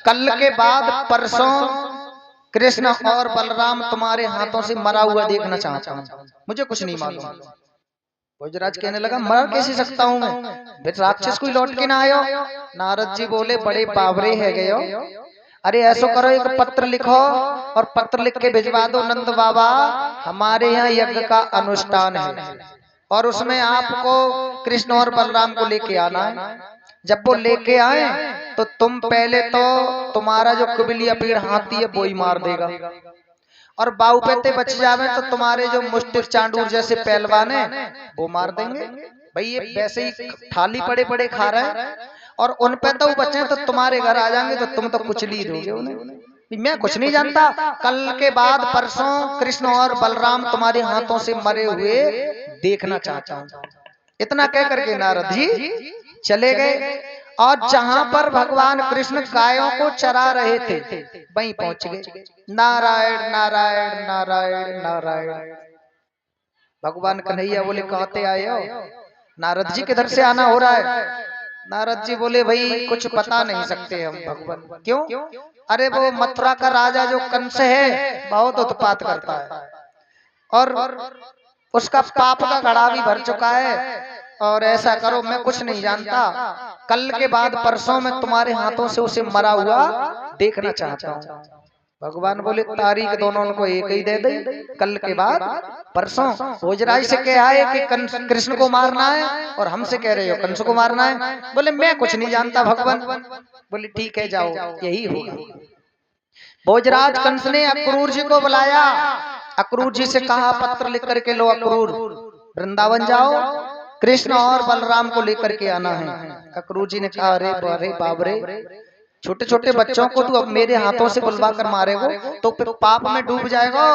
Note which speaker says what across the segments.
Speaker 1: कल के बाद परसों कृष्ण और बलराम तुम्हारे हाथों से मरा हुआ देखना चाहता हूँ, मुझे कुछ नहीं मालूम। भोजराज कहने लगा मर कैसे सकता हूँ मैं, राक्षस कोई लौट के ना आयो। नारद जी बोले बड़े बावरे है गए हो, अरे ऐसा करो एक पत्र लिखो और पत्र लिख के भिजवा दो नंद बाबा, हमारे यहाँ यज्ञ का अनुष्ठान है और उसमें आपको कृष्ण और बलराम को लेके आना है। जब वो लेके आए तो तुम पहले तो तुम्हारा जो कुबिलिया पीड़ हाथी है वो ही मार देगा और बाऊ पेते बच जावे तो तुम्हारे जो मुष्टिक चांडूर जैसे पहलवान है वो मार देंगे। भाई ये वैसे ही थाली पड़े पड़े खा रहे हैं और उन पे तो बचे तो तुम्हारे घर आ जाएंगे तो तुम तो कुछ ली दोगे उन्हें। मैं कुछ नहीं जानता, कल के बाद परसों कृष्ण और बलराम तुम्हारे हाथों से मरे हुए देखना चाहता हूँ। इतना कह करके नारद जी चले गए और जहां पर भगवान कृष्ण गायों को चरा रहे थे वहीं पहुंच गए। नारायण नारायण नारायण नारायण। भगवान कन्हैया बोले कहते आए हो? नारद जी किधर से आना हो रहा है? नारद जी बोले भाई कुछ बता नहीं सकते हम भगवान। क्यों? अरे वो मथुरा का राजा जो कंस है बहुत उत्पात करता है और उसका पाप का घड़ा भी भर चुका है और ऐसा करो मैं कुछ नहीं जानता, कल के बाद परसों में तुम्हारे हाथों से उसे मरा हुआ देखना चाहता हूँ। भगवान बोले तारीख दोनों को एक ही दे दे, कल के बाद परसों। भोजराज से कह आए कि कृष्ण को मारना है और हमसे कह रहे हो कंस को मारना है। बोले मैं कुछ नहीं जानता भगवान। बोले ठीक है जाओ यही होगा। भोजराज कंस ने अक्रूर जी को बुलाया, अक्रूर जी से कहा पत्र लिख करके लो अक्रूर, वृंदावन जाओ कृष्ण और बलराम को लेकर के आना है। अक्रूर जी ने कहा अरे अरे बाबरे, छोटे छोटे बच्चों को तू अब मेरे हाथों से बुलवा कर मारेगो तो फिर पाप में डूब जाएगा,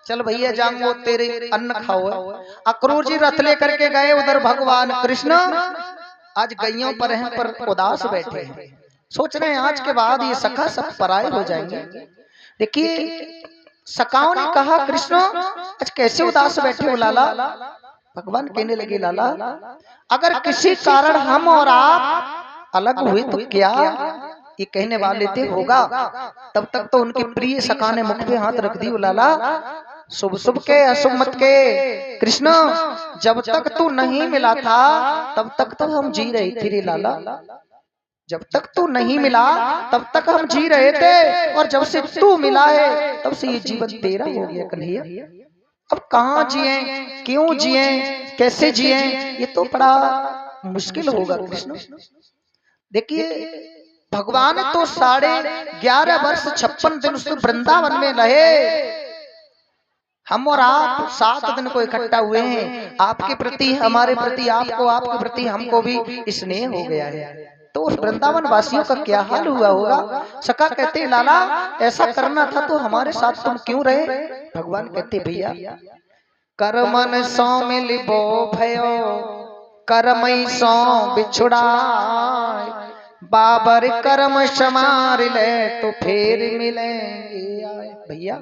Speaker 1: चल भैया जाऊंगो तेरे अन्न खाओ। अक्रूर जी रथ लेकर के गए उधर। भगवान कृष्ण आज गैयों पर हैं पर उदास बैठे हैं, सोच रहे हैं आज के बाद ये सखा सब पराये हो जाएंगे। देखिए सखाओं ने कहा कृष्ण आज कैसे उदास बैठे हो लाला। भगवान कहने लगे लाला अगर किसी कारण हम और आप अलग हुए तो क्या? ये कहने वाले थे होगा, तब तक तो उनके प्रिय सखा ने मुख पे हाथ रख दी। लाला शुभ शुभ के अशुभ मत के, कृष्ण जब तक तू नहीं मिला था तब तक तो हम जी रहे थे रे लाला, जब तक तू नहीं मिला तब तक हम जी रहे थे और जब से तू मिला है तब से ये जीवन तेरा हो गया कन्हैया। अब कहाँ जिए, क्यों जिए, कैसे जिए, ये तो बड़ा मुश्किल होगा कृष्ण। देखिए भगवान तो 11.5 वर्ष 56 दिन उस वृंदावन में रहे, हम और आप 7 दिन को इकट्ठा हुए हैं। आपके प्रति हमारे प्रति, आपको आपके प्रति हमको भी स्नेह हो गया है, तो उस वृंदावन वासियों का क्या हाल हुआ होगा। सखा कहते लाला ऐसा करना था तो हमारे साथ तुम क्यों रहे। भगवान कहते भैया कर्मन सो मिलिबो भयो कर्मई सो बिछुड़ा, बाबर कर्म समार ले तो फिर मिलेंगे। भैया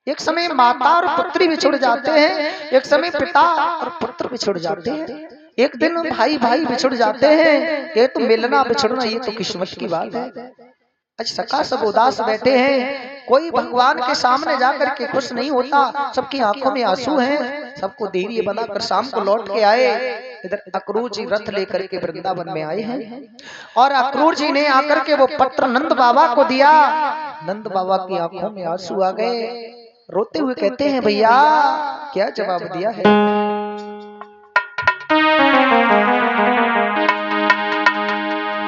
Speaker 1: एक समय माता और पुत्री बिछुड़ जाते हैं, एक समय पिता और पुत्र बिछुड़ जाते हैं, एक दिन भाई भाई बिछुड़ जाते हैं। ये तो मिलना बिछुड़ना ये तो किस्मत की बात है। आज सखा सब उदास बैठे हैं, कोई भगवान के सामने जाकर के खुश नहीं होता, सबकी आंखों में आंसू हैं। सबको धैर्य बनाकर शाम को लौट के आए। इधर अक्रूर जी रथ लेकर के वृंदावन में आए हैं और अक्रूर जी ने आकर के वो पत्र नंद बाबा को दिया। नंद बाबा की आंखों में आंसू आ गए, रोते हुए कहते हैं भैया क्या जवाब दिया है।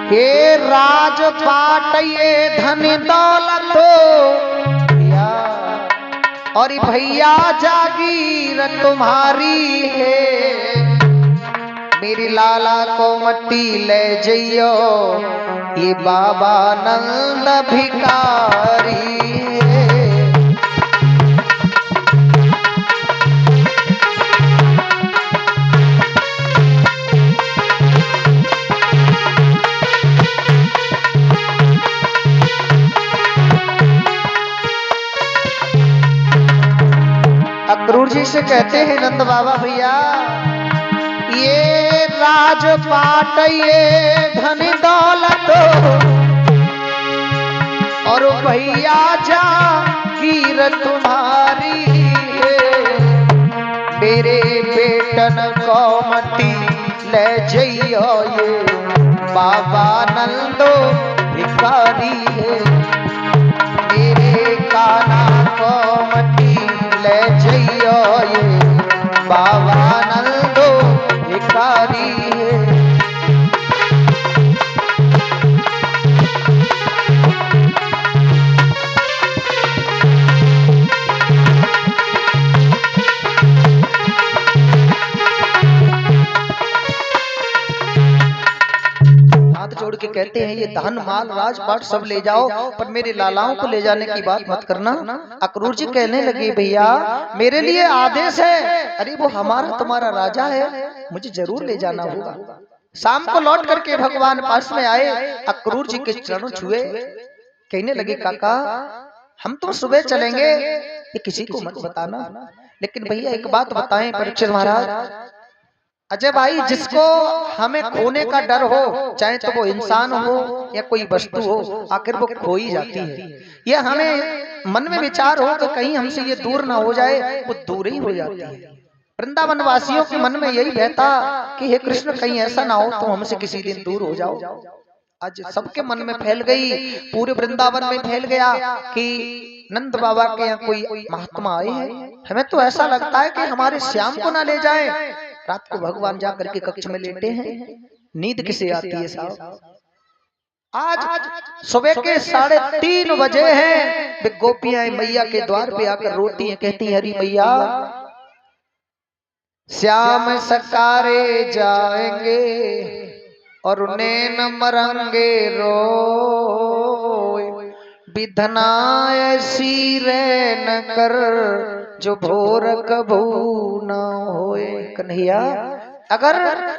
Speaker 1: हे राजपाट ये धन दौलत और भैया जागीर तुम्हारी है, मेरी लाला को मट्टी ले जइयो ये बाबा नंद भिकारी। अक्रूर जी से कहते हैं नंद बाबा भैया ये राजपाट ये धन दौलत मैया जागीर तुम्हारी है, मेरे बेटन को मती ले जइयो ये बाबा नंदो भिखारी है, मेरे काना को मती ले जइयो ये बाबा नंदो भिखारी है। जोड़ के कहते हैं ये धन माल राजपाट सब ले जाओ, पर मेरे लालाओं को ले जाने की बात मत करना। अक्रूर जी कहने लगे भैया मेरे लिए आदेश है, अरे वो हमारा तुम्हारा राजा है, मुझे जरूर ले जाना होगा। शाम को लौट करके भगवान पास में आए, अक्रूर जी के चरणों छुए, कहने लगे काका हम तो सुबह चलेंगे, ये किसी को मत बताना, लेकिन भैया एक बात बताएं परीक्षित महाराज, अजय भाई जिसको हमें खोने का डर हो, चाहे तो वो इंसान हो या कोई वस्तु हो, आखिर वो खो ही जाती है। ये हमें मन में विचार हो कि कहीं हमसे ये दूर ना हो जाए, वो दूर ही हो जाती है। वृंदावन वासियों के मन में यही बहता कि हे कृष्ण कहीं ऐसा ना हो तो हमसे किसी दिन दूर हो जाओ। आज सबके मन में फैल गई, पूरे वृंदावन में फैल गया कि नंद बाबा के यहाँ कोई महात्मा आए हैं, हमें तो ऐसा लगता है कि हमारे श्याम को ना ले जाए। रात को भगवान जाकर के कक्ष में लेटे हैं, नींद किसे आती है साहब। आज सुबह के 3:30 बजे हैं, वे गोपियां मैया के द्वार पे आकर रोती हैं, कहती हैं हरी मैया श्याम सकारे जाएंगे और उन्हें न मरंगे रोए, विधना ऐसी रह न कर जो भोर कभू न होए। कन्हैया अगर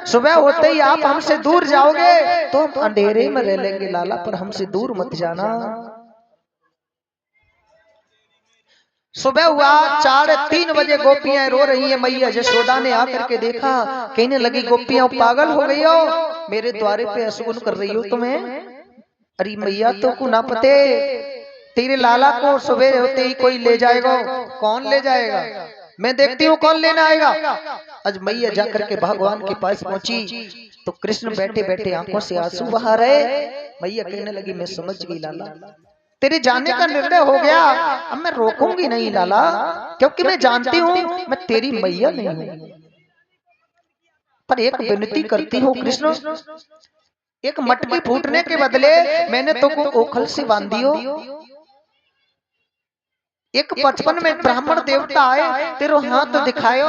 Speaker 1: सुबह होते ही आप हमसे दूर जाओगे तो हम अंधेरे में रह लेंगे लाला, पर हमसे दूर मत जाना। सुबह हुआ 3:30 बजे, गोपियां रो रही हैं, मैया यशोदा ने आकर के देखा, कहने लगी गोपियां पागल हो गई हो, मेरे द्वारे पे असुगुन कर रही हो तुम्हें। अरे मैया तो को ना पते, तेरे लाला को सुबह होते ही कोई ले जाएगा। कौन ले जाएगा? मैं देखती हूँ कौन लेना आएगा। आज मैया जाकर के भगवान के पास पहुंची तो कृष्ण बैठे बैठे आंखों से आंसू बहा रहे। मैया कहने लगी मैं समझ गई लाला, तेरे जाने का निर्णय हो गया, अब मैं रोकूंगी नहीं लाला, क्योंकि मैं जानती हूँ मैं तेरी मैया नहीं हूँ। पर एक विनती करती हूँ कृष्ण, एक मटकी फूटने के बदले मैंने तो को ओखल से बांध दियो। एक 55 में ब्राह्मण देवता आए, तेरो हाथ दिखायो,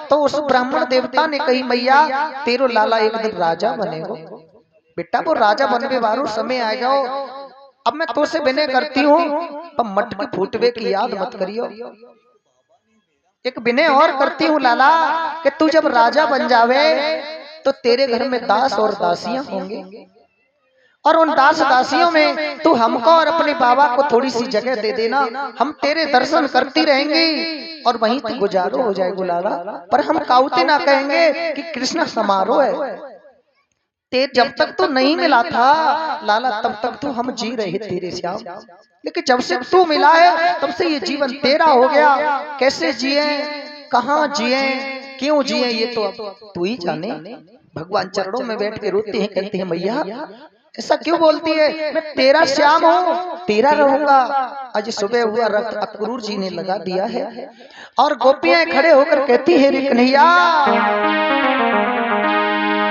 Speaker 1: तो उस ब्राह्मण देवता ने कही मैया तेरो लाला एक दिन राजा बनेगा। बेटा वो राजा बनने वालों समय आएगा, अब मैं तो से विनय करती हूँ, पर मटकी फूटवे की याद मत करियो। एक विनय और करती हूँ लाला कि तू जब राजा बन जावे तो तेरे घर में दास और दासियां होंगे, और उन दास दासियों में तू हमको और अपने बाबा को थोड़ी सी जगह दे देना, हम तेरे दर्शन करती रहेंगे और वहीं तक गुजारो हो जाएगा लाला। पर हम काउते ना कहेंगे कि कृष्ण समारोह है। ते जब तक तो नहीं मिला था लाला, तब तक तो हम जी रहे तेरे श्याम, लेकिन जब से तू मिला है तब से ये जीवन तेरा हो गया। कैसे जिए, कहाँ जिए, क्यों जिए, ये तो अब तू ही जाने। भगवान चरणों में बैठ के रोते हैं, कहते हैं मैया ऐसा क्यों बोलती है, मैं तेरा श्याम हूँ, तेरा रहूंगा। आज सुबह हुआ रक्त अक्रूर जी ने लगा दिया है, और गोपियां खड़े होकर कहती है रे कन्हैया,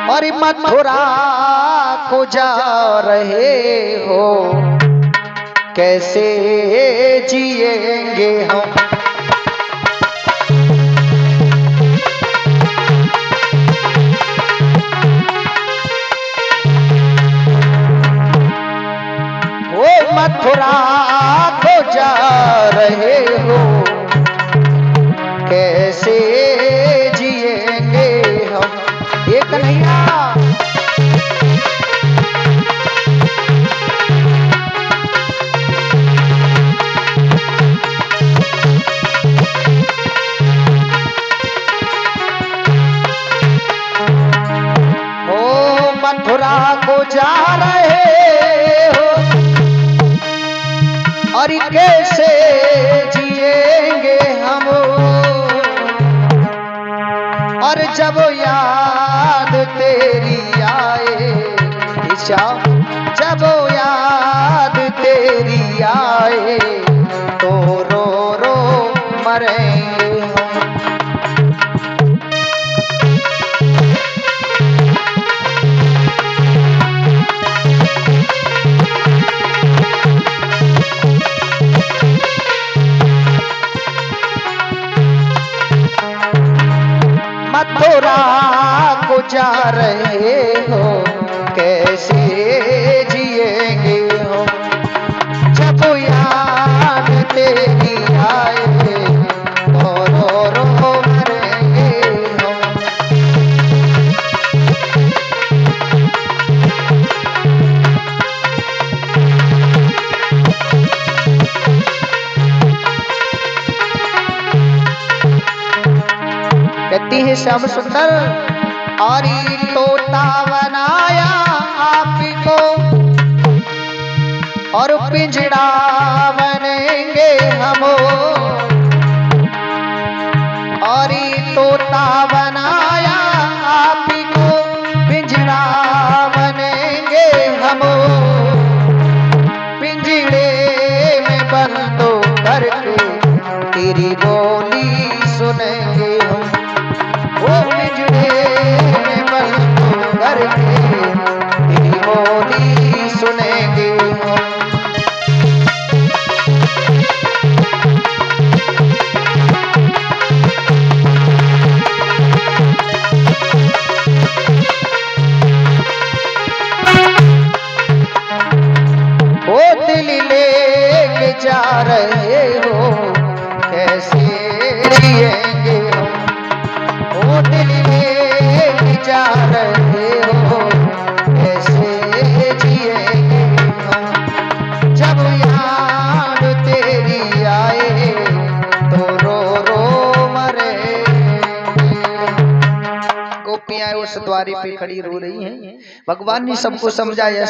Speaker 1: और मथुरा को जा रहे हो, कैसे जिएंगे हम। मथुरा को जा रहे हो, कैसे जिएंगे हम। ये कन्हैया ओ मथुरा को जा रहे हो, और कैसे जिएंगे हम, और जब याद तेरी आए, जब याद तेरी आए तो रो रो मरेंगे हम। मथुरा को जा रहे हो, कैसे जिएंगे हो, जब याद तेरी आए तो रो रो मरेंगे हो। कहती है श्याम सुंदर, और तोता बनाया आप को, और पिंजड़ा बनेंगे हम, और तोता बनाया आप को, पिंजड़ा बनेंगे हम, पिंजड़े में बंद करके तेरी बोली सुनेंगे हम। वो पिंजड़े में बंद करके तेरी बोली सुनेंगे हम। वो दिल लेके जा रहे हो, कैसे जिएंगे हम, वो दिल लेके जा रहे हो, कैसे जिएंगे हम, जब याद तेरी आए तो रो रो मरेंगे। गोपियां उस द्वारे पे खड़ी रो रही हैं, भगवान ने सबको समझाया।